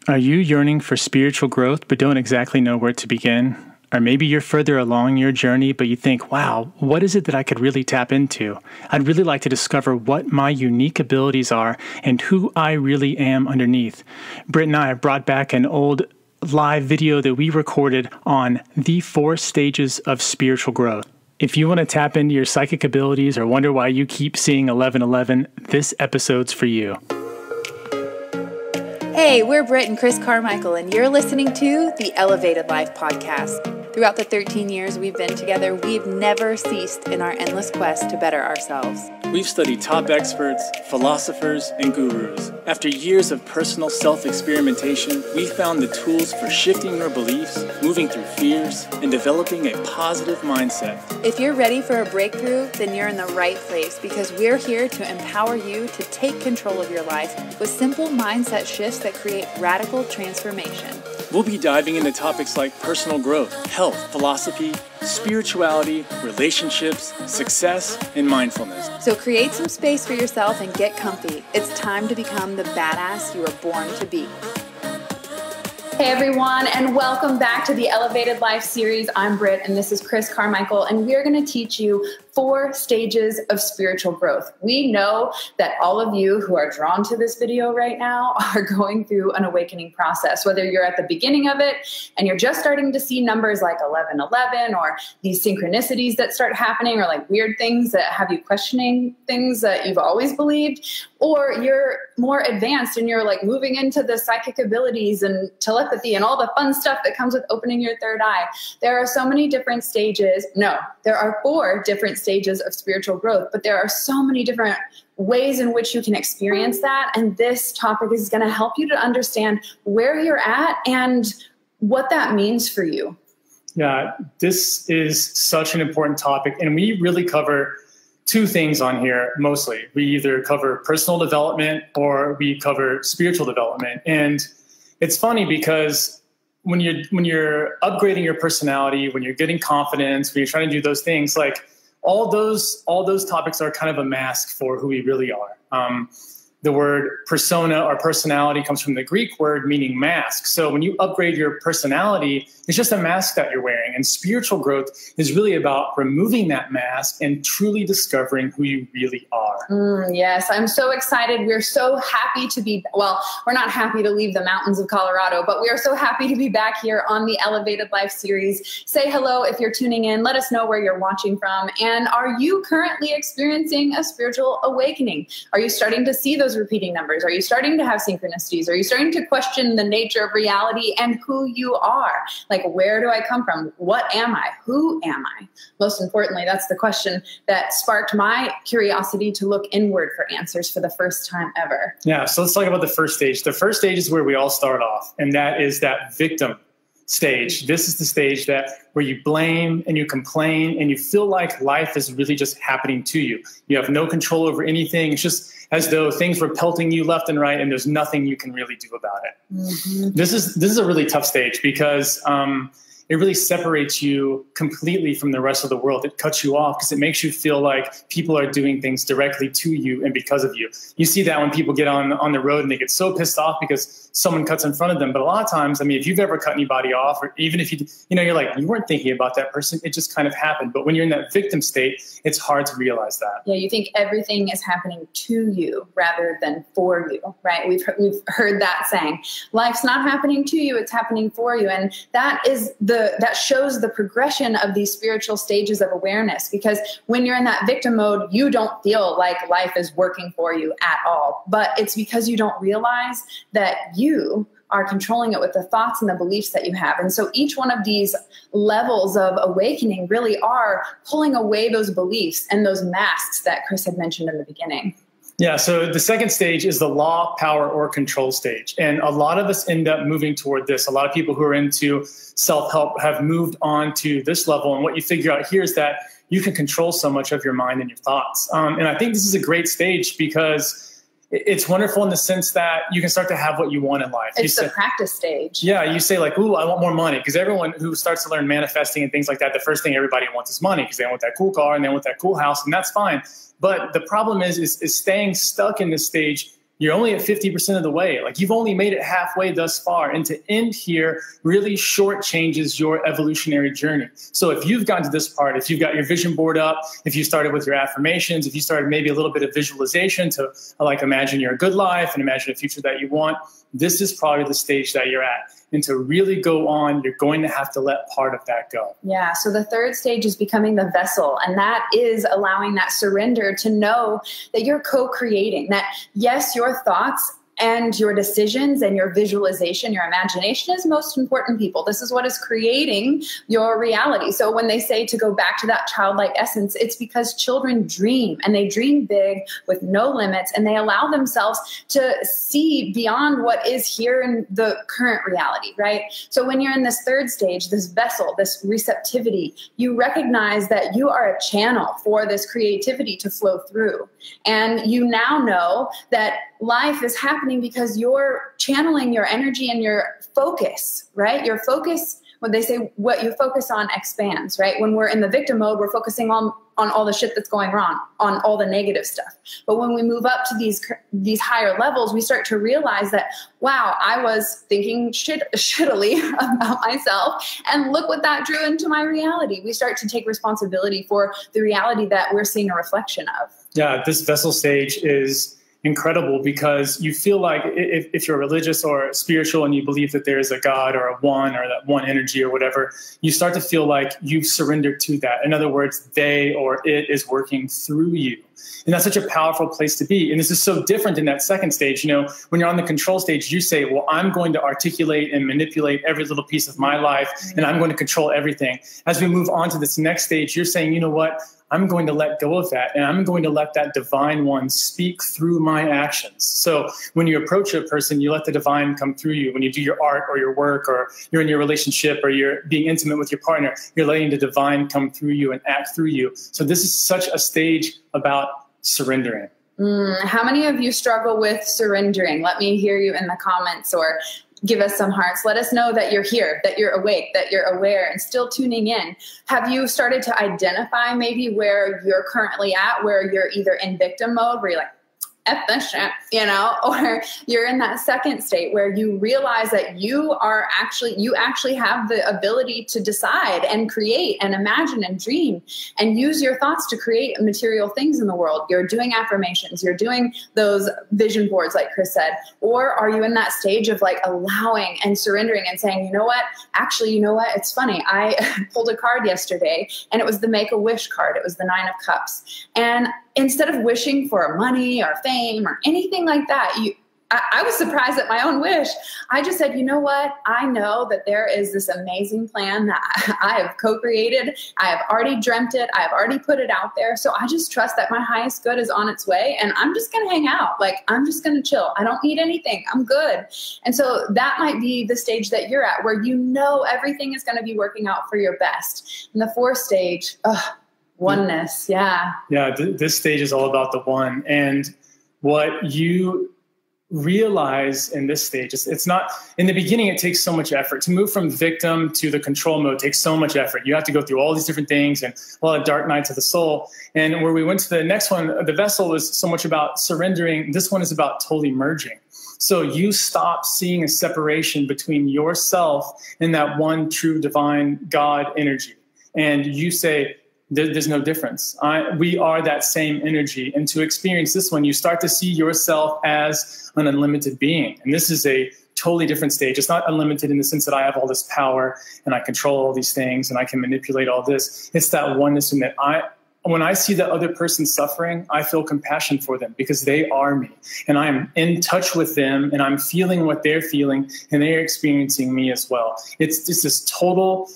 Are you yearning for spiritual growth but don't exactly know where to begin? Or maybe you're further along your journey, but you think, wow, what is it that I could really tap into? I'd really like to discover what my unique abilities are and who I really am underneath. Britt and I have brought back an old live video that we recorded on the 4 stages of spiritual growth. If you want to tap into your psychic abilities or wonder why you keep seeing 1111, this episode's for you. Hey, we're Britt and Chris Carmichael, and you're listening to the Elevated Life Podcast. Throughout the 13 years we've been together, we've never ceased in our endless quest to better ourselves. We've studied top experts, philosophers, and gurus. After years of personal self-experimentation, we found the tools for shifting your beliefs, moving through fears, and developing a positive mindset. If you're ready for a breakthrough, then you're in the right place, because we're here to empower you to take control of your life with simple mindset shifts that create radical transformation. We'll be diving into topics like personal growth, health, philosophy, spirituality, relationships, success, and mindfulness. So create some space for yourself and get comfy. It's time to become the badass you were born to be. Hey everyone, and welcome back to the Elevated Life series. I'm Britt, and this is Chris Carmichael, and we're going to teach you 4 stages of spiritual growth. We know that all of you who are drawn to this video right now are going through an awakening process, whether you're at the beginning of it and you're just starting to see numbers like 1111 or these synchronicities that start happening, or like weird things that have you questioning things that you've always believed, or you're more advanced and you're like moving into the psychic abilities and telepathy and all the fun stuff that comes with opening your third eye. There are so many different stages. No, there are 4 different stages of spiritual growth, but there are so many different ways in which you can experience that. And this topic is going to help you to understand where you're at and what that means for you. Yeah, this is such an important topic. And we really cover 2 things on here mostly. We either cover personal development or we cover spiritual development. And it's funny because when you're upgrading your personality, when you're getting confidence, when you're trying to do those things, like all those topics are kind of a mask for who we really are. The word persona or personality comes from the Greek word meaning mask. So when you upgrade your personality, it's just a mask that you're wearing. And spiritual growth is really about removing that mask and truly discovering who you really are. Yes, I'm so excited. We're so happy to be, well, we're not happy to leave the mountains of Colorado, but we are so happy to be back here on the Elevated Life series. Say hello if you're tuning in. Let us know where you're watching from. And are you currently experiencing a spiritual awakening? Are you starting to see those repeating numbers? Are you starting to have synchronicities? Are you starting to question the nature of reality and who you are? Like, where do I come from? What am I? Who am I? Most importantly, that's the question that sparked my curiosity to look inward for answers for the first time ever. Yeah, so let's talk about the first stage. The first stage is where we all start off, and that is that victim stage. This is the stage where you blame and you complain and you feel like life is really just happening to you. You have no control over anything. It's just as though things were pelting you left and right and there's nothing you can really do about it. Mm-hmm. This is a really tough stage because it really separates you completely from the rest of the world. It cuts you off because it makes you feel like people are doing things directly to you and because of you. You see that when people get on the road and they get so pissed off because someone cuts in front of them. But a lot of times, I mean, if you've ever cut anybody off, or even if you're like, you weren't thinking about that person, it just kind of happened. But when you're in that victim state, it's hard to realize that. Yeah, you think everything is happening to you rather than for you, right? We've heard that saying. Life's not happening to you, it's happening for you. And that shows the progression of these spiritual stages of awareness, because when you're in that victim mode, you don't feel like life is working for you at all. But it's because you don't realize that you are controlling it with the thoughts and the beliefs that you have. And so each one of these levels of awakening really are pulling away those beliefs and those masks that Chris had mentioned in the beginning. Yeah, so the second stage is the law, power, or control stage. And a lot of us end up moving toward this. A lot of people who are into self-help have moved on to this level. And what you figure out here is that you can control so much of your mind and your thoughts. And I think this is a great stage because it's wonderful in the sense that you can start to have what you want in life. It's the practice stage. Yeah, you say like, ooh, I want more money. Because everyone who starts to learn manifesting and things like that, the first thing everybody wants is money because they want that cool car and they want that cool house, and that's fine. But the problem is staying stuck in this stage you're only at 50% of the way. Like, you've only made it halfway thus far. And to end here really shortchanges your evolutionary journey. So if you've gotten to this part, if you've got your vision board up, if you started with your affirmations, if you started maybe a little bit of visualization to like imagine your good life and imagine a future that you want, this is probably the stage that you're at. And to really go on, you're going to have to let part of that go. Yeah. So the third stage is becoming the vessel. And that is allowing that surrender to know that you're co-creating, that yes, your thoughts and your decisions and your visualization, your imagination is most important, people. This is what is creating your reality. So when they say to go back to that childlike essence, it's because children dream, and they dream big with no limits, and they allow themselves to see beyond what is here in the current reality, right? So when you're in this third stage, this vessel, this receptivity, you recognize that you are a channel for this creativity to flow through. And you now know that life is happening because you're channeling your energy and your focus, right? Your focus, when they say what you focus on expands, right? When we're in the victim mode, we're focusing on all the shit that's going wrong, on all the negative stuff. But when we move up to these higher levels, we start to realize that, wow, I was thinking shittily about myself, and look what that drew into my reality. We start to take responsibility for the reality that we're seeing a reflection of. Yeah, this vessel stage is incredible because you feel like if you're religious or spiritual and you believe that there is a God or a one or that one energy or whatever, you start to feel like you've surrendered to that. In other words, they or it is working through you. And that's such a powerful place to be. And this is so different in that second stage. You know, when you're on the control stage, you say, well, I'm going to articulate and manipulate every little piece of my life, and I'm going to control everything. As we move on to this next stage, you're saying, you know what? I'm going to let go of that, and I'm going to let that divine one speak through my actions. So when you approach a person, you let the divine come through you. When you do your art or your work, or you're in your relationship, or you're being intimate with your partner, you're letting the divine come through you and act through you. So this is such a stage about surrendering. How many of you struggle with surrendering? Let me hear you in the comments, or give us some hearts. Let us know that you're here, that you're awake, that you're aware and still tuning in. Have you started to identify maybe where you're currently at, where you're either in victim mode, where you're like, F this shit, you know, or you're in that second state where you realize that you actually have the ability to decide and create and imagine and dream and use your thoughts to create material things in the world. You're doing affirmations, you're doing those vision boards like Chris said, or are you in that stage of like allowing and surrendering and saying, you know what, actually, you know what, it's funny. I pulled a card yesterday and it was the Make-A-Wish card. It was the 9 of Cups. And instead of wishing for money or fame or anything like that, I was surprised at my own wish. I just said, you know what? I know that there is this amazing plan that I have co-created. I have already dreamt it. I have already put it out there. So I just trust that my highest good is on its way, and I'm just going to hang out. Like, I'm just going to chill. I don't need anything. I'm good. And so that might be the stage that you're at, where you know everything is going to be working out for your best. And the fourth stage, oneness. Yeah. Yeah. This stage is all about the one. And what you realize in this stage, it's not, in the beginning, it takes so much effort to move from victim to the control mode. Takes so much effort. You have to go through all these different things and a lot of dark nights of the soul. And where we went to the next one, the vessel was so much about surrendering. This one is about totally merging. So you stop seeing a separation between yourself and that one true divine God energy. And you say, there's no difference. We are that same energy. And to experience this one, you start to see yourself as an unlimited being. And this is a totally different stage. It's not unlimited in the sense that I have all this power and I control all these things and I can manipulate all this. It's that oneness in that when I see that other person suffering, I feel compassion for them because they are me. And I'm in touch with them and I'm feeling what they're feeling and they're experiencing me as well. It's just this total...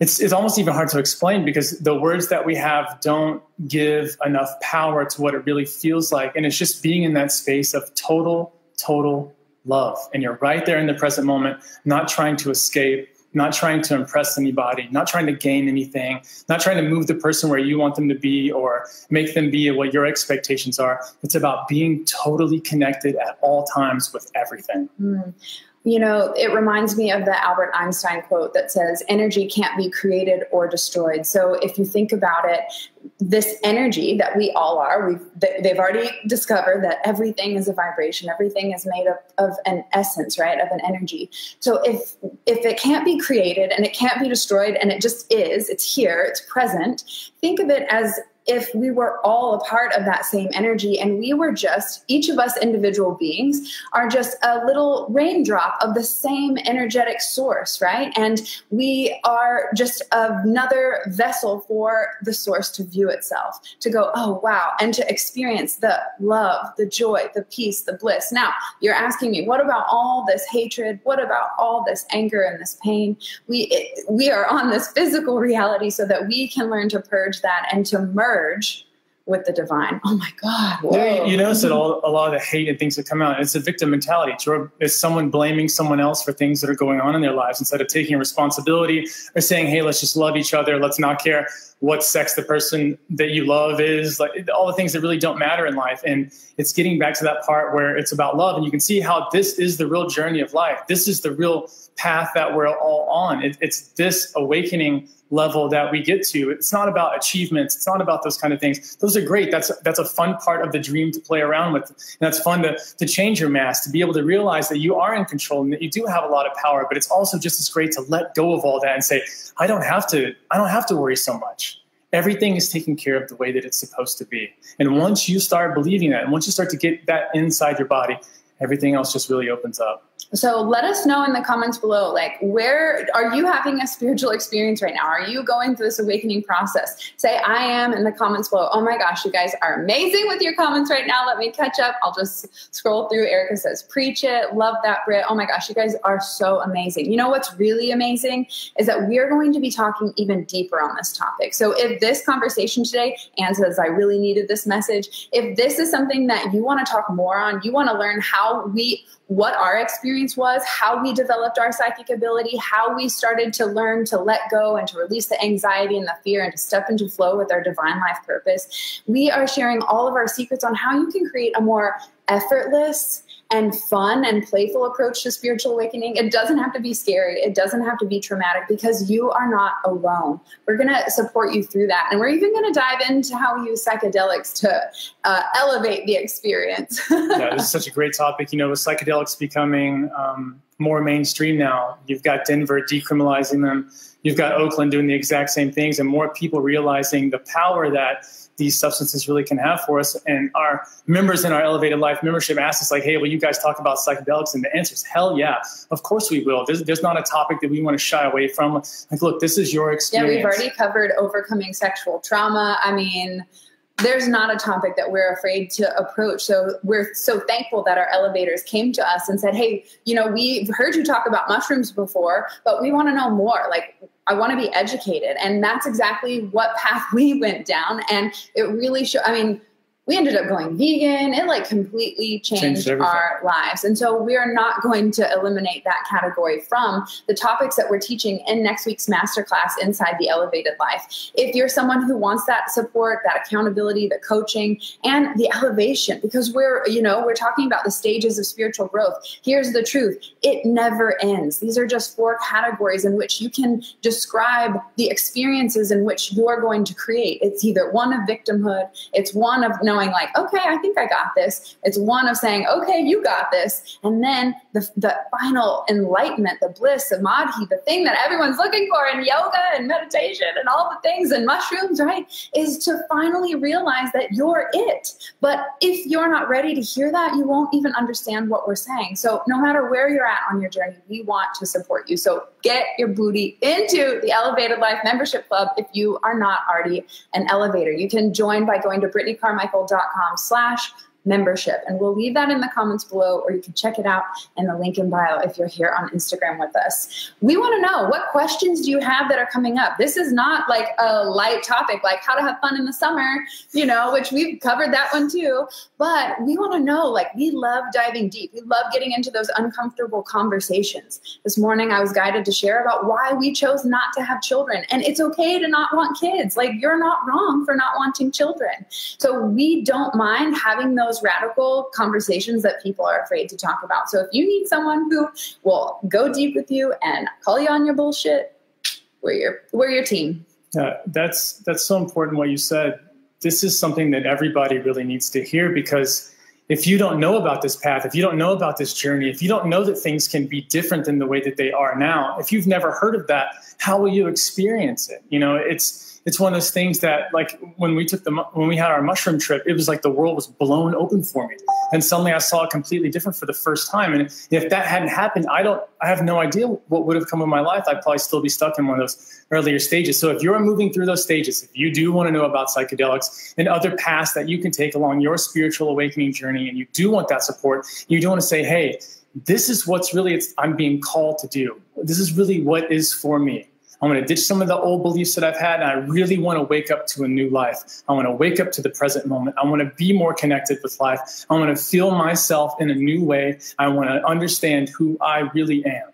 It's almost even hard to explain because the words that we have don't give enough power to what it really feels like. And it's just being in that space of total love. And you're right there in the present moment, not trying to escape, not trying to impress anybody, not trying to gain anything, not trying to move the person where you want them to be or make them be what your expectations are. It's about being totally connected at all times with everything. You know, it reminds me of the Albert Einstein quote that says, energy can't be created or destroyed. So if you think about it, this energy that we all are. They've already discovered that everything is a vibration. Everything is made of an essence, right? Of an energy. So if it can't be created and it can't be destroyed and it just is, it's here, it's present, think of it as if we were all a part of that same energy and we were just, each of us individual beings are just a little raindrop of the same energetic source, right? And we are just another vessel for the source to view itself, to go, oh, wow, and to experience the love, the joy, the peace, the bliss. Now, you're asking me, what about all this hatred? What about all this anger and this pain? We are on this physical reality so that we can learn to purge that and to merge with the divine. Oh my God. Yeah, you notice that a lot of the hate and things that come out, it's a victim mentality. It's someone blaming someone else for things that are going on in their lives instead of taking responsibility or saying, hey, let's just love each other. Let's not care what sex the person that you love is, like all the things that really don't matter in life. And it's getting back to that part where it's about love. And you can see how this is the real journey of life. This is the real path that we're all on. It's this awakening level that we get to. It's not about achievements. It's not about those kind of things. Those are great. That's a fun part of the dream to play around with. And that's fun to change your mask, to be able to realize that you are in control and that you do have a lot of power, but it's also just as great to let go of all that and say, I don't have to worry so much. Everything is taken care of the way that it's supposed to be. And once you start believing that, and once you start to get that inside your body, everything else just really opens up. So let us know in the comments below, like, where are you having a spiritual experience right now? Are you going through this awakening process? Say, I am, in the comments below. Oh my gosh, you guys are amazing with your comments right now. Let me catch up. I'll just scroll through. Erica says, preach it. Love that, Britt. Oh my gosh, you guys are so amazing. You know what's really amazing is that we're going to be talking even deeper on this topic. So if this conversation today, Anne says, I really needed this message. If this is something that you want to talk more on, you want to learn what our experience was, how we developed our psychic ability, how we started to learn to let go and to release the anxiety and the fear and to step into flow with our divine life purpose. We are sharing all of our secrets on how you can create a more effortless and fun and playful approach to spiritual awakening. It doesn't have to be scary. It doesn't have to be traumatic because you are not alone. We're going to support you through that. And we're even going to dive into how we use psychedelics to elevate the experience. Yeah, this is such a great topic. You know, with psychedelics becoming more mainstream now, you've got Denver decriminalizing them. You've got Oakland doing the exact same things, and more people realizing the power that these substances really can have for us. And our members in our Elevated Life membership asked us, like, hey, will you guys talk about psychedelics? And the answer is hell yeah. Of course we will. There's not a topic that we want to shy away from. Like, look, this is your experience. Yeah, we've already covered overcoming sexual trauma. I mean, there's not a topic that we're afraid to approach. So we're so thankful that our elevators came to us and said, hey, you know, we've heard you talk about mushrooms before, but we want to know more. Like, I want to be educated. And that's exactly what path we went down. And it really we ended up going vegan. It like completely changed our lives. And so we're not going to eliminate that category from the topics that we're teaching in next week's masterclass inside the Elevated Life. If you're someone who wants that support, that accountability, the coaching, and the elevation, because we're talking about the stages of spiritual growth. Here's the truth. It never ends. These are just 4 categories in which you can describe the experiences in which you're going to create. It's either one of victimhood. It's one of knowing like, okay, I think I got this. It's one of saying, okay, you got this. And then the final enlightenment, the bliss, the madhi, the thing that everyone's looking for in yoga and meditation and all the things and mushrooms, right, is to finally realize that you're it. But if you're not ready to hear that, you won't even understand what we're saying. So no matter where you're at on your journey, we want to support you. So get your booty into the Elevated Life Membership Club if you are not already an elevator. You can join by going to BrittanyCarmichael.com/membership. And we'll leave that in the comments below, or you can check it out in the link in bio if you're here on Instagram with us. We want to know, what questions do you have that are coming up? This is not like a light topic, like how to have fun in the summer, which we've covered that one too. But we want to know, like, we love diving deep. We love getting into those uncomfortable conversations. This morning, I was guided to share about why we chose not to have children. And it's okay to not want kids. Like, you're not wrong for not wanting children. So we don't mind having those radical conversations that people are afraid to talk about. So if you need someone who will go deep with you and call you on your bullshit, we're your team. Yeah, that's so important what you said. this is something that everybody really needs to hear, because if you don't know about this path, if you don't know about this journey, if you don't know that things can be different than the way that they are now, if you've never heard of that, how will you experience it? You know, it's one of those things that, like, when we had our mushroom trip, it was like the world was blown open for me. And suddenly I saw it completely different for the first time. And if that hadn't happened, I have no idea what would have come in my life. I'd probably still be stuck in one of those earlier stages. So if you're moving through those stages, if you do want to know about psychedelics and other paths that you can take along your spiritual awakening journey, and you do want that support, you do want to say, hey, this is what's really I'm being called to do. This is really what is for me. I'm going to ditch some of the old beliefs that I've had, and I really want to wake up to a new life. I want to wake up to the present moment. I want to be more connected with life. I want to feel myself in a new way. I want to understand who I really am.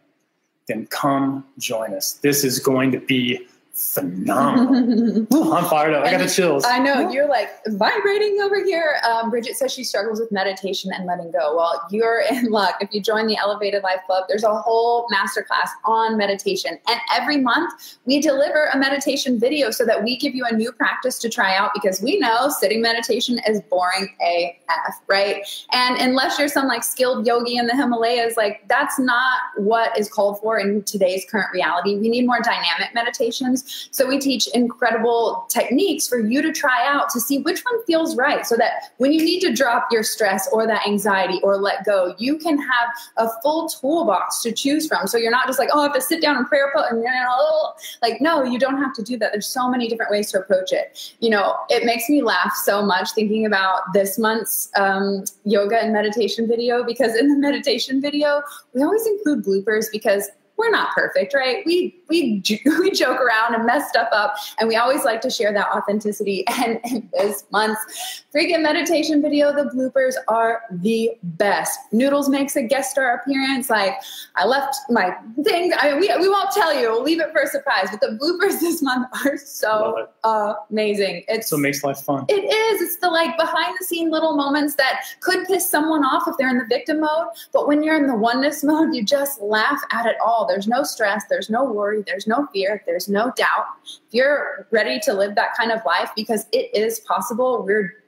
Then come join us. This is going to be phenomenal. Ooh, I'm fired up. I got the chills. I know. You're like vibrating over here. Bridget says she struggles with meditation and letting go. Well, you're in luck. If you join the Elevated Life Club, there's a whole masterclass on meditation. And every month we deliver a meditation video so that we give you a new practice to try out, because we know sitting meditation is boring AF, right? And unless you're some like skilled yogi in the Himalayas, like that's not what is called for in today's current reality. We need more dynamic meditations. So we teach incredible techniques for you to try out to see which one feels right, so that when you need to drop your stress or that anxiety or let go, you can have a full toolbox to choose from. So you're not just like, oh, I have to sit down and prayer put, and like, no, you don't have to do that. There's so many different ways to approach it. You know, it makes me laugh so much thinking about this month's yoga and meditation video, because in the meditation video, we always include bloopers, because we're not perfect, right? We joke around and mess stuff up, and we always like to share that authenticity. And in this month's freaking meditation video, the bloopers are the best. Noodles makes a guest star appearance. Like, I left my thing. We won't tell you. We'll leave it for a surprise. But the bloopers this month are so amazing. It's what makes life fun. It is. It's the like behind the scene little moments that could piss someone off if they're in the victim mode. But when you're in the oneness mode, you just laugh at it all. There's no stress. There's no worry. There's no fear. There's no doubt. If you're ready to live that kind of life, because it is possible, we're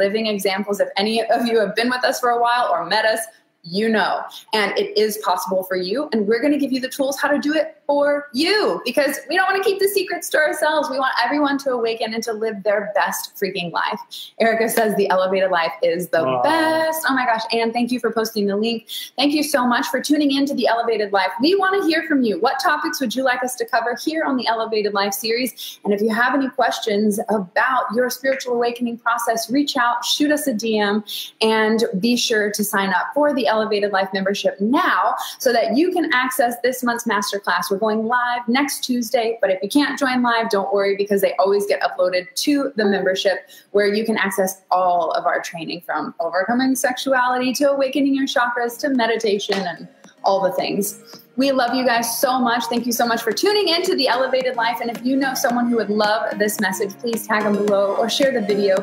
living examples. If any of you have been with us for a while or met us, you know, and it is possible for you. And we're going to give you the tools how to do it for you, because we don't want to keep the secrets to ourselves. We want everyone to awaken and to live their best freaking life. Erica says the elevated life is the best. Oh my gosh. And thank you for posting the link. Thank you so much for tuning in to the Elevated Life. We want to hear from you. What topics would you like us to cover here on the Elevated Life series? And if you have any questions about your spiritual awakening process, reach out, shoot us a DM, and be sure to sign up for the Elevated Life membership now so that you can access this month's masterclass. We're going live next Tuesday, but if you can't join live, don't worry, because they always get uploaded to the membership, where you can access all of our training, from overcoming sexuality to awakening your chakras to meditation and all the things. We love you guys so much. Thank you so much for tuning in to the Elevated Life. And if you know someone who would love this message, please tag them below or share the video.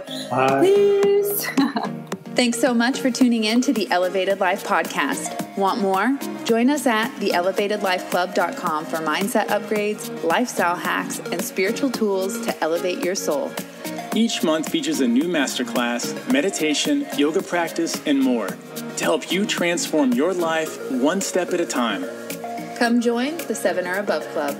Please. Thanks so much for tuning in to the Elevated Life podcast. Want more? Join us at theelevatedlifeclub.com for mindset upgrades, lifestyle hacks, and spiritual tools to elevate your soul. Each month features a new masterclass, meditation, yoga practice, and more to help you transform your life one step at a time. Come join the 7 or Above Club.